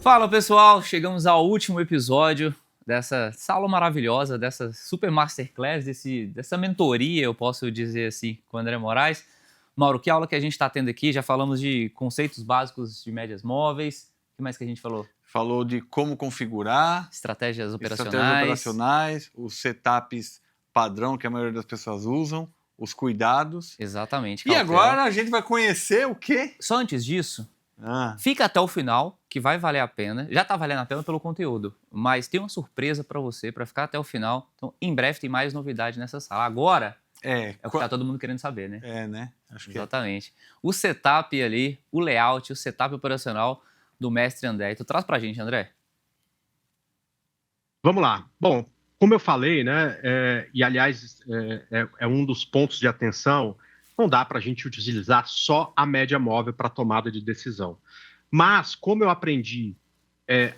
Fala pessoal, chegamos ao último episódio dessa aula maravilhosa, dessa super masterclass, dessa mentoria, eu posso dizer assim, com o André Moraes. Mauro, que aula que a gente está tendo aqui? Já falamos de conceitos básicos de médias móveis. O que mais que a gente falou? Falou de como configurar, estratégias operacionais, os setups padrão que a maioria das pessoas usam, os cuidados. Exatamente. E agora a gente vai conhecer o quê? Só antes disso, fica até o final, que vai valer a pena. Já está valendo a pena pelo conteúdo, mas tem uma surpresa para você, para ficar até o final. Então, em breve tem mais novidade nessa sala. Agora é o que está todo mundo querendo saber, né? Né? Acho que exatamente. O setup ali, o layout, o setup operacional do mestre André. Tu traz para a gente, André? Vamos lá. Bom, como eu falei, né, e aliás é um dos pontos de atenção, não dá para a gente utilizar só a média móvel para tomada de decisão. Mas, como eu aprendi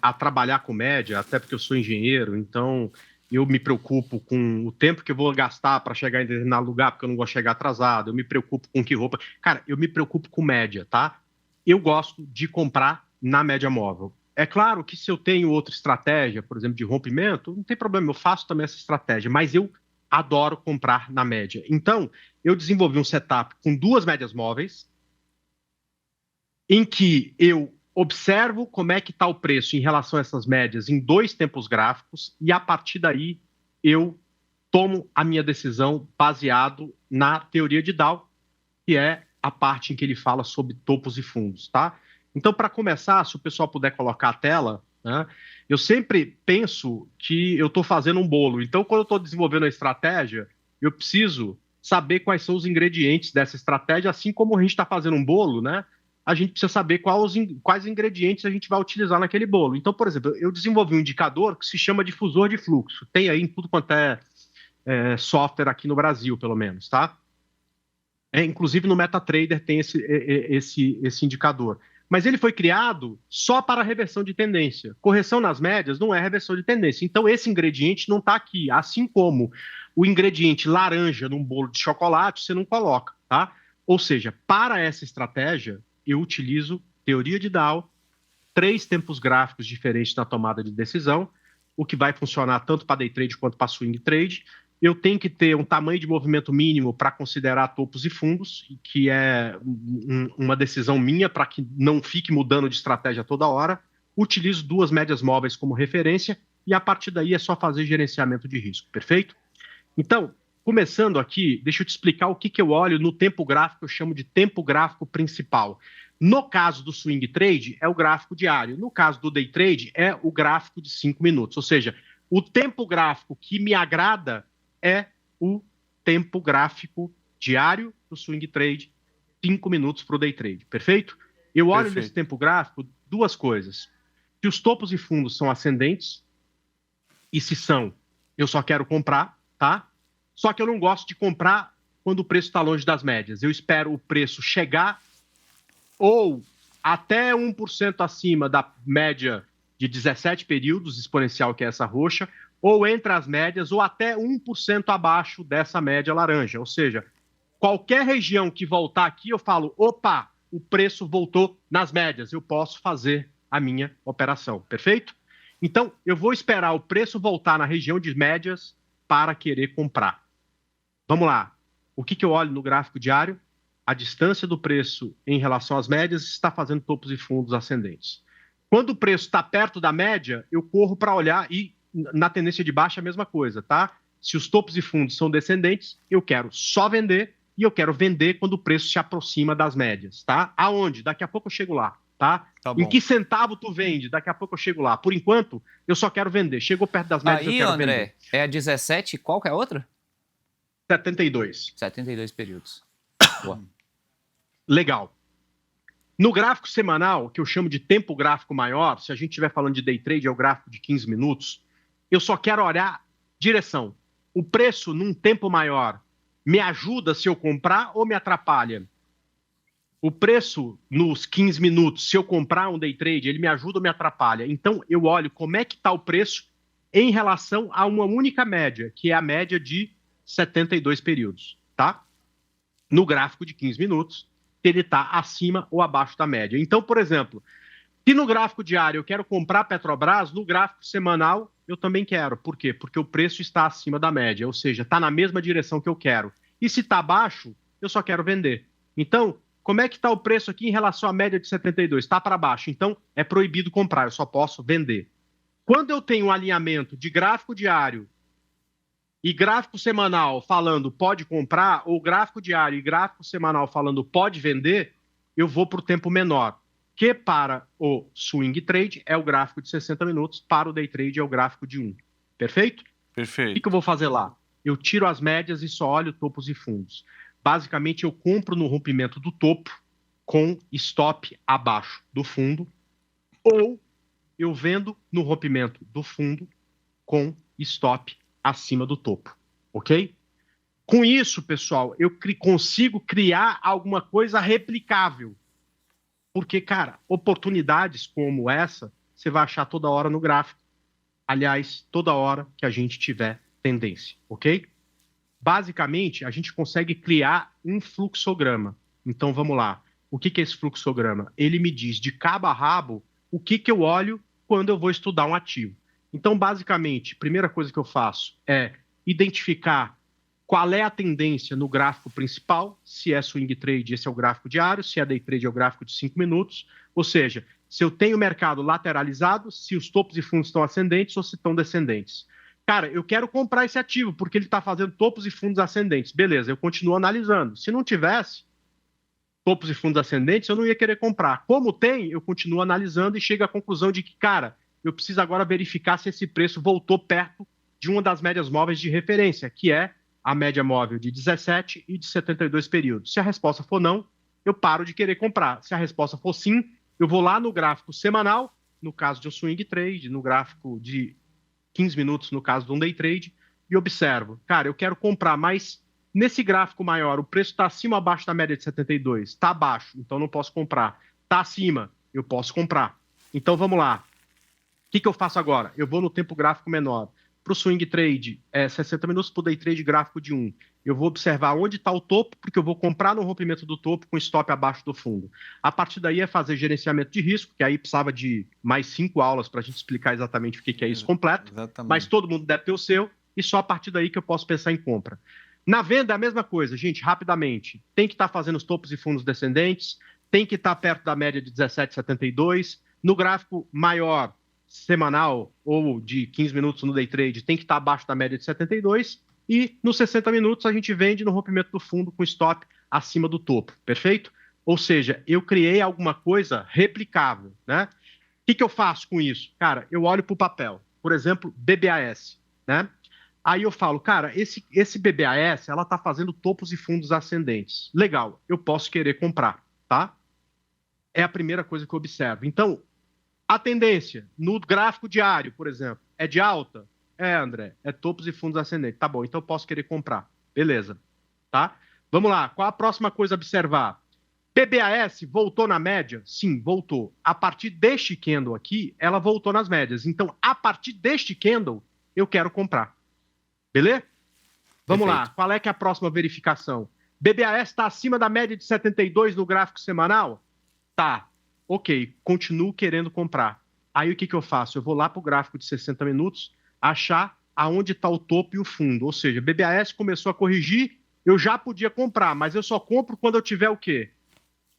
a trabalhar com média, até porque eu sou engenheiro, então eu me preocupo com o tempo que eu vou gastar para chegar em determinado lugar, porque eu não vou chegar atrasado, eu me preocupo com que roupa... Cara, eu me preocupo com média, tá? Eu gosto de comprar na média móvel. É claro que se eu tenho outra estratégia, por exemplo, de rompimento, não tem problema, eu faço também essa estratégia, mas eu adoro comprar na média. Então, eu desenvolvi um setup com duas médias móveis, em que eu observo como é que está o preço em relação a essas médias em dois tempos gráficos, e a partir daí eu tomo a minha decisão baseado na teoria de Dow, que é a parte em que ele fala sobre topos e fundos, tá? Então, para começar, se o pessoal puder colocar a tela, né, eu sempre penso que eu estou fazendo um bolo. Então, quando eu estou desenvolvendo a estratégia, eu preciso saber quais são os ingredientes dessa estratégia, assim como a gente está fazendo um bolo, né? A gente precisa saber quais ingredientes a gente vai utilizar naquele bolo. Então, por exemplo, eu desenvolvi um indicador que se chama difusor de fluxo. Tem aí em tudo quanto é software aqui no Brasil, pelo menos, tá? Inclusive no MetaTrader tem esse indicador. Mas ele foi criado só para reversão de tendência. Correção nas médias não é reversão de tendência. Então, esse ingrediente não está aqui. Assim como o ingrediente laranja num bolo de chocolate, você não coloca, tá? Ou seja, para essa estratégia, eu utilizo teoria de Dow, 3 tempos gráficos diferentes na tomada de decisão, o que vai funcionar tanto para day trade quanto para swing trade. Eu tenho que ter um tamanho de movimento mínimo para considerar topos e fundos, que é uma decisão minha para que não fique mudando de estratégia toda hora. Utilizo duas médias móveis como referência e a partir daí é só fazer gerenciamento de risco, perfeito? Então, começando aqui, deixa eu te explicar o que eu olho no tempo gráfico, eu chamo de tempo gráfico principal. No caso do swing trade, é o gráfico diário. No caso do day trade, é o gráfico de 5 minutos. Ou seja, o tempo gráfico que me agrada é o tempo gráfico diário do swing trade, 5 minutos para o day trade, perfeito? Eu olho nesse tempo gráfico duas coisas. Se os topos e fundos são ascendentes, e se são, eu só quero comprar, tá? Só que eu não gosto de comprar quando o preço está longe das médias. Eu espero o preço chegar ou até 1% acima da média de 17 períodos exponencial, que é essa roxa, ou entre as médias, ou até 1% abaixo dessa média laranja. Ou seja, qualquer região que voltar aqui, eu falo, opa, o preço voltou nas médias, eu posso fazer a minha operação, perfeito? Então, eu vou esperar o preço voltar na região de médias para querer comprar. Vamos lá. O que eu olho no gráfico diário? A distância do preço em relação às médias está fazendo topos e fundos ascendentes. Quando o preço está perto da média, eu corro para olhar e na tendência de baixa a mesma coisa, tá? Se os topos e fundos são descendentes, eu quero só vender e eu quero vender quando o preço se aproxima das médias, tá? Aonde? Daqui a pouco eu chego lá, tá? Em que centavo tu vende? Daqui a pouco eu chego lá. Por enquanto, eu só quero vender. Chegou perto das médias, eu quero André, vender. É a 17, qual que é a outra? 72. 72 períodos. Boa. Legal. No gráfico semanal, que eu chamo de tempo gráfico maior, se a gente estiver falando de day trade, é o gráfico de 15 minutos, eu só quero olhar direção. O preço num tempo maior me ajuda se eu comprar ou me atrapalha? O preço nos 15 minutos, se eu comprar um day trade, ele me ajuda ou me atrapalha? Então, eu olho como é que está o preço em relação a uma única média, que é a média de 72 períodos, tá? No gráfico de 15 minutos, ele está acima ou abaixo da média. Então, por exemplo, Se no gráfico diário eu quero comprar Petrobras, no gráfico semanal eu também quero. Por quê? Porque o preço está acima da média, ou seja, está na mesma direção que eu quero. E se está abaixo, eu só quero vender. Então, como é que está o preço aqui em relação à média de 72? Está para baixo. Então, é proibido comprar, eu só posso vender. Quando eu tenho um alinhamento de gráfico diário e gráfico semanal falando pode comprar, ou gráfico diário e gráfico semanal falando pode vender, eu vou para o tempo menor, que para o swing trade é o gráfico de 60 minutos, para o day trade é o gráfico de 1. Perfeito? O Perfeito. que eu vou fazer lá? Eu tiro as médias e só olho topos e fundos. Basicamente, eu compro no rompimento do topo com stop abaixo do fundo, ou eu vendo no rompimento do fundo com stop acima do topo, ok? Com isso, pessoal, eu consigo criar alguma coisa replicável. Porque, cara, oportunidades como essa, você vai achar toda hora no gráfico. Aliás, toda hora que a gente tiver tendência, ok? Basicamente, a gente consegue criar um fluxograma. Então, vamos lá. O que é esse fluxograma? Ele me diz de cabo a rabo o que eu olho quando eu vou estudar um ativo. Então, basicamente, a primeira coisa que eu faço é identificar qual é a tendência no gráfico principal. Se é swing trade, esse é o gráfico diário. Se é day trade, é o gráfico de 5 minutos. Ou seja, se eu tenho o mercado lateralizado, se os topos e fundos estão ascendentes ou se estão descendentes. Cara, eu quero comprar esse ativo porque ele está fazendo topos e fundos ascendentes. Beleza, eu continuo analisando. Se não tivesse topos e fundos ascendentes, eu não ia querer comprar. Como tem, eu continuo analisando e chego à conclusão de que, cara, eu preciso agora verificar se esse preço voltou perto de uma das médias móveis de referência, que é a média móvel de 17 e de 72 períodos. Se a resposta for não, eu paro de querer comprar. Se a resposta for sim, eu vou lá no gráfico semanal, no caso de um swing trade, no gráfico de 15 minutos, no caso de um day trade, e observo. Cara, eu quero comprar, mas nesse gráfico maior, o preço está acima ou abaixo da média de 72? Está abaixo, então não posso comprar. Está acima, eu posso comprar. Então vamos lá. O que eu faço agora? Eu vou no tempo gráfico menor. Para o swing trade, 60 minutos, para o day trade gráfico de 1. Eu vou observar onde está o topo, porque eu vou comprar no rompimento do topo com stop abaixo do fundo. A partir daí é fazer gerenciamento de risco, que aí precisava de mais 5 aulas para a gente explicar exatamente o que é isso completo. Exatamente. Mas todo mundo deve ter o seu, e só a partir daí que eu posso pensar em compra. Na venda é a mesma coisa, gente, rapidamente. Tem que estar fazendo os topos e fundos descendentes, tem que estar perto da média de 17,72. No gráfico maior, semanal ou de 15 minutos no day trade, tem que estar abaixo da média de 72. E nos 60 minutos a gente vende no rompimento do fundo com stop acima do topo, perfeito? Ou seja, eu criei alguma coisa replicável, né? O que eu faço com isso? Cara, eu olho para o papel, por exemplo, BBAS, né? Aí eu falo, cara, esse BBAS, ela está fazendo topos e fundos ascendentes. Legal, eu posso querer comprar, tá? É a primeira coisa que eu observo. Então, a tendência no gráfico diário, por exemplo, é de alta? É, André, é topos e fundos ascendentes. Tá bom, então eu posso querer comprar. Beleza, tá? Vamos lá, qual a próxima coisa a observar? PBAS voltou na média? Sim, voltou. A partir deste candle aqui, ela voltou nas médias. Então, a partir deste candle, eu quero comprar. Beleza? Vamos lá, qual é que é a próxima verificação? BBAS está acima da média de 72 no gráfico semanal? Tá. Ok, continuo querendo comprar. Aí o que eu faço? Eu vou lá para o gráfico de 60 minutos, achar aonde está o topo e o fundo. Ou seja, BBAS começou a corrigir, eu já podia comprar, mas eu só compro quando eu tiver o quê?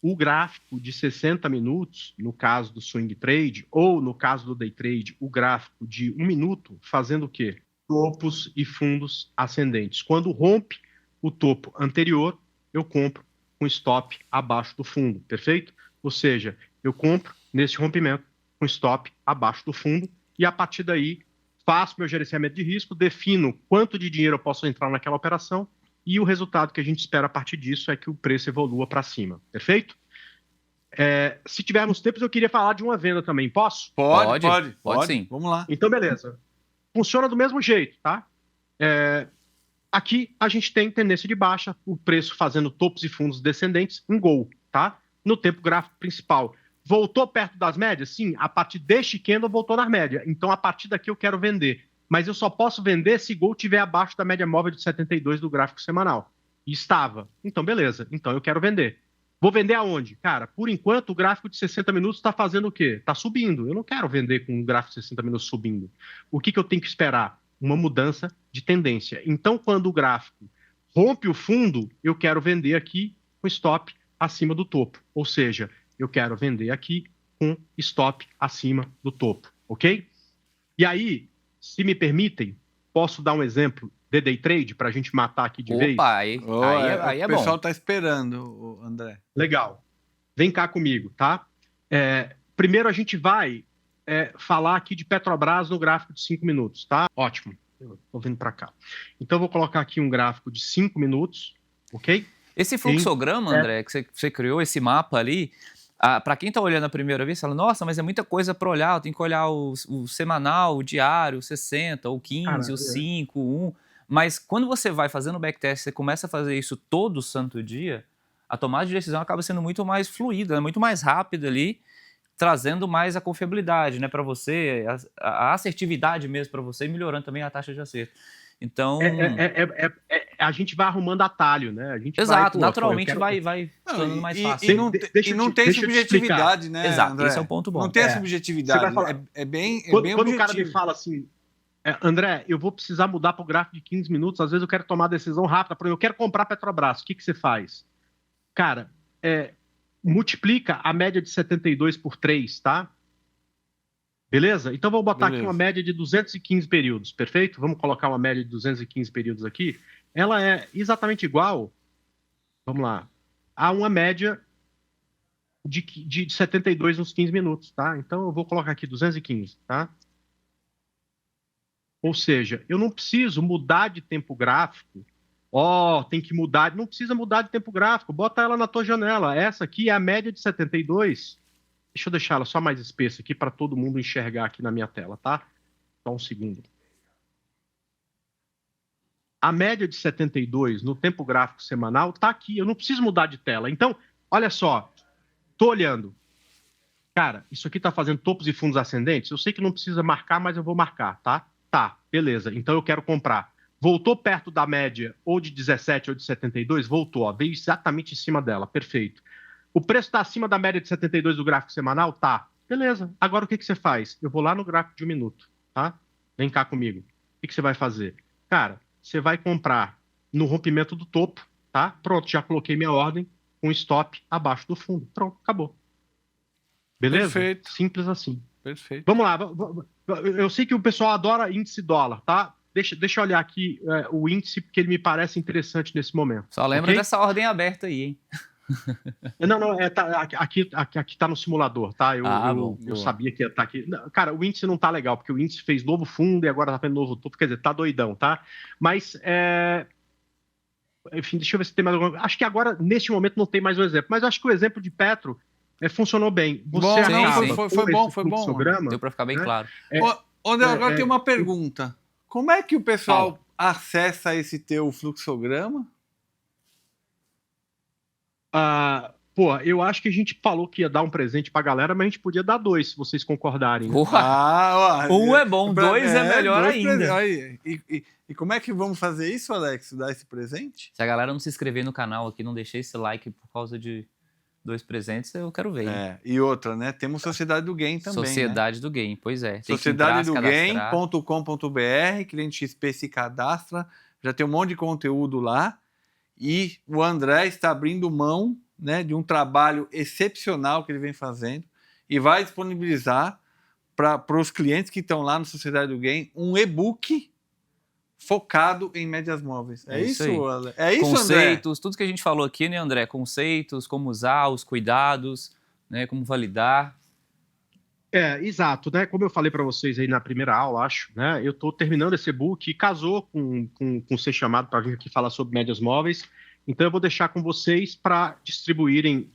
O gráfico de 60 minutos, no caso do swing trade, ou no caso do day trade, o gráfico de 1 minuto, fazendo o quê? Topos e fundos ascendentes. Quando rompe o topo anterior, eu compro com stop abaixo do fundo, perfeito? Ou seja, eu compro nesse rompimento com stop abaixo do fundo e a partir daí faço meu gerenciamento de risco, defino quanto de dinheiro eu posso entrar naquela operação e o resultado que a gente espera a partir disso é que o preço evolua para cima, perfeito? Se tivermos tempos, eu queria falar de uma venda também, posso? Pode sim. Vamos lá. Então, beleza. Funciona do mesmo jeito, tá? Aqui a gente tem tendência de baixa, o preço fazendo topos e fundos descendentes em gol, tá? No tempo gráfico principal. Voltou perto das médias? Sim, a partir deste candle voltou nas médias. Então, a partir daqui eu quero vender. Mas eu só posso vender se gol estiver abaixo da média móvel de 72 do gráfico semanal. E estava. Então, beleza. Então, eu quero vender. Vou vender aonde? Cara, por enquanto o gráfico de 60 minutos está fazendo o quê? Está subindo. Eu não quero vender com um gráfico de 60 minutos subindo. O que eu tenho que esperar? Uma mudança de tendência. Então, quando o gráfico rompe o fundo, eu quero vender aqui com stop acima do topo. Ou seja, eu quero vender aqui com stop acima do topo, ok? E aí, se me permitem, posso dar um exemplo de day trade para a gente matar aqui de vez? Opa, aí é O bom. pessoal tá esperando, André. Legal. Vem cá comigo, tá? Primeiro a gente vai falar aqui de Petrobras no gráfico de 5 minutos, tá? Ótimo. Eu tô vindo para cá. Então eu vou colocar aqui um gráfico de 5 minutos, ok? Esse fluxograma, André, que você criou, esse mapa ali, para quem está olhando a primeira vez, fala, nossa, mas é muita coisa para olhar, eu tenho que olhar o semanal, o diário, o 60, o 15, o 5, o 1. Mas quando você vai fazendo o backtest, você começa a fazer isso todo santo dia, a tomada de decisão acaba sendo muito mais fluida, muito mais rápida ali, trazendo mais a confiabilidade, né, para você, a assertividade mesmo para você, e melhorando também a taxa de acerto. Então... a gente vai arrumando atalho, né? A gente Exato, naturalmente vai tornando mais fácil. E não tem subjetividade, né, Exato, André? esse é um ponto bom. Não tem a subjetividade, é bem quando objetivo. O cara me fala assim, André, eu vou precisar mudar para o gráfico de 15 minutos, às vezes eu quero tomar decisão rápida, eu quero comprar Petrobras, o que você faz? Cara, multiplica a média de 72 por 3, tá? Beleza? Então vou botar aqui uma média de 215 períodos, perfeito? Vamos colocar uma média de 215 períodos aqui. Ela é exatamente igual, vamos lá, a uma média de 72 nos 15 minutos, tá? Então eu vou colocar aqui 215, tá? Ou seja, eu não preciso mudar de tempo gráfico. Tem que mudar. Não precisa mudar de tempo gráfico. Bota ela na tua janela. Essa aqui é a média de 72. Deixa eu deixar ela só mais espessa aqui para todo mundo enxergar aqui na minha tela, tá? Só um segundo. A média de 72 no tempo gráfico semanal tá aqui. Eu não preciso mudar de tela. Então, olha só. Tô olhando. Cara, isso aqui tá fazendo topos e fundos ascendentes? Eu sei que não precisa marcar, mas eu vou marcar, tá? Tá, beleza. Então eu quero comprar. Voltou perto da média ou de 17 ou de 72? Voltou, veio exatamente em cima dela, perfeito. O preço está acima da média de 72 do gráfico semanal? Tá, beleza. Agora o que você faz? Eu vou lá no gráfico de 1 minuto, tá? Vem cá comigo. O que você vai fazer? Cara, você vai comprar no rompimento do topo, tá? Pronto, já coloquei minha ordem com stop abaixo do fundo. Pronto, acabou. Beleza? Perfeito. Simples assim. Perfeito. Vamos lá. Eu sei que o pessoal adora índice dólar, tá? Deixa eu olhar aqui o índice, porque ele me parece interessante nesse momento. Só lembra dessa ordem aberta aí, hein? Não, aqui tá no simulador, tá? Eu sabia que ia estar aqui. Não, cara, o índice não tá legal, porque o índice fez novo fundo e agora tá fazendo novo topo, quer dizer, tá doidão, tá? Mas, enfim, deixa eu ver se tem mais alguma. Acho que agora, neste momento, não tem mais um exemplo, mas eu acho que o exemplo de Petro funcionou bem. Foi bom. Deu para ficar bem claro. André, agora tem uma pergunta. Como é que o pessoal acessa esse teu fluxograma? Eu acho que a gente falou que ia dar um presente pra galera, mas a gente podia dar 2, se vocês concordarem. Né? Um é bom, 2 é melhor ainda. E como é que vamos fazer isso, Alex? Dar esse presente? Se a galera não se inscrever no canal aqui, não deixar esse like por causa de 2 presentes, eu quero ver. E outra, né? Temos Sociedade do Game também. Sociedade do Game, pois é. Sociedadedogame.com.br, cliente XP se cadastra, já tem um monte de conteúdo lá. E o André está abrindo mão, né, de um trabalho excepcional que ele vem fazendo e vai disponibilizar para os clientes que estão lá no Sociedade do Game um e-book focado em médias móveis. É isso, André? Conceitos, tudo que a gente falou aqui, né, André? Conceitos, como usar, os cuidados, né, como validar. Exato, né? Como eu falei para vocês aí na primeira aula, acho, né? Eu estou terminando esse e-book e casou com ser chamado para vir aqui falar sobre médias móveis. Então eu vou deixar com vocês para distribuírem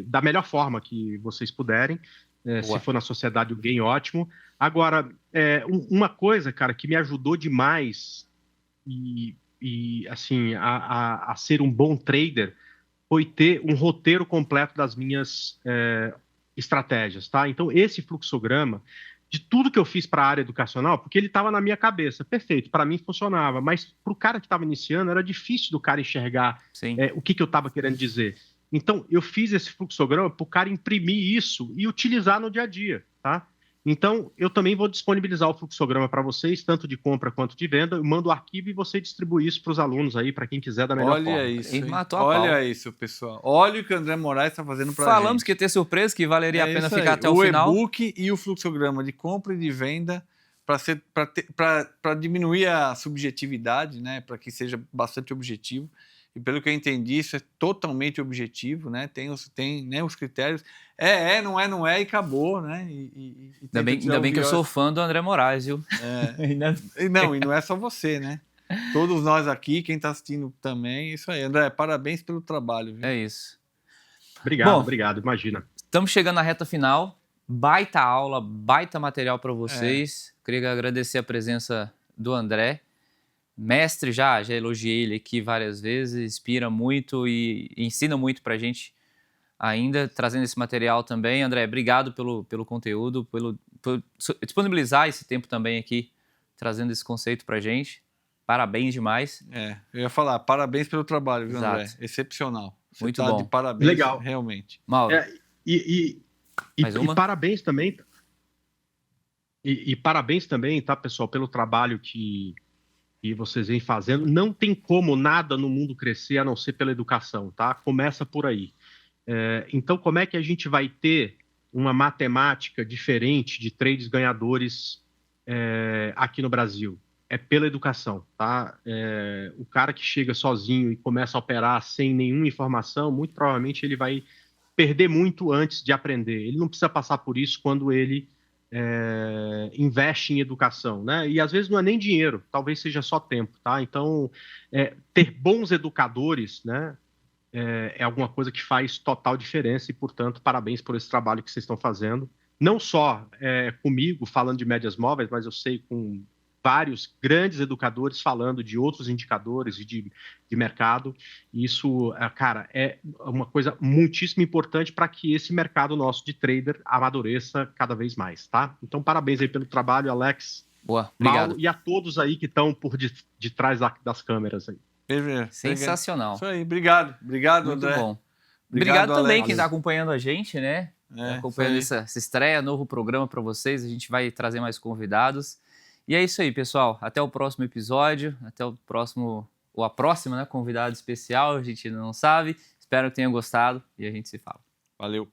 da melhor forma que vocês puderem. Se for na Sociedade do Game, ótimo. Agora, uma coisa, cara, que me ajudou demais assim, a ser um bom trader foi ter um roteiro completo das minhas estratégias, tá? Então, esse fluxograma, de tudo que eu fiz para a área educacional, porque ele estava na minha cabeça, perfeito, para mim funcionava, mas para o cara que estava iniciando, era difícil do cara enxergar o que eu estava querendo dizer. Então, eu fiz esse fluxograma para o cara imprimir isso e utilizar no dia a dia, tá? Então, eu também vou disponibilizar o fluxograma para vocês, tanto de compra quanto de venda. Eu mando o arquivo e você distribui isso para os alunos aí, para quem quiser da melhor forma. Olha isso, Ele hein? matou a pau. Olha isso, pessoal. Olha o que o André Moraes está fazendo para a gente. Falamos que ia ter surpresa, que valeria a pena isso aí. ficar até o final. O e-book e o fluxograma de compra e de venda para diminuir a subjetividade, né? Para que seja bastante objetivo. E pelo que eu entendi, isso é totalmente objetivo, né? Tem né, os critérios. Não é e acabou, né? Ainda bem que eu sou fã do André Moraes, viu? Não, e não é só você, né? Todos nós aqui, quem está assistindo também, isso aí. André, parabéns pelo trabalho, viu? É isso. Obrigado, imagina. Estamos chegando na reta final. Baita aula, baita material para vocês. Queria agradecer a presença do André. Mestre, já elogiei ele aqui várias vezes, inspira muito e ensina muito pra gente ainda, trazendo esse material também. André, obrigado pelo conteúdo, por disponibilizar esse tempo também aqui, trazendo esse conceito pra gente. Parabéns demais. Eu ia falar, parabéns pelo trabalho, viu, Exato. André? Excepcional. Você muito tá bom. De parabéns, legal. Realmente. Mauro. E parabéns também. E parabéns também, tá, pessoal, pelo trabalho que vocês vêm fazendo. Não tem como nada no mundo crescer a não ser pela educação, tá? Começa por aí. Então, como é que a gente vai ter uma matemática diferente de trades ganhadores aqui no Brasil? É pela educação, tá? O cara que chega sozinho e começa a operar sem nenhuma informação, muito provavelmente ele vai perder muito antes de aprender. Ele não precisa passar por isso quando ele investe em educação, né? E às vezes não é nem dinheiro, talvez seja só tempo, tá? Então, ter bons educadores, né? É alguma coisa que faz total diferença e, portanto, parabéns por esse trabalho que vocês estão fazendo. Não só comigo, falando de médias móveis, mas eu sei com vários grandes educadores falando de outros indicadores de mercado. Isso, cara, é uma coisa muitíssimo importante para que esse mercado nosso de trader amadureça cada vez mais, tá? Então, parabéns aí pelo trabalho, Alex. Boa, obrigado. Mauro, e a todos aí que estão por de trás das câmeras aí. Sensacional. Isso aí, obrigado, muito André. Bom. Obrigado também Alex. quem está acompanhando a gente, né? Acompanhando essa estreia, novo programa para vocês. A gente vai trazer mais convidados. E é isso aí, pessoal. Até o próximo episódio, até o próximo, ou a próxima, né? Convidado especial, a gente não sabe. Espero que tenham gostado e a gente se fala. Valeu.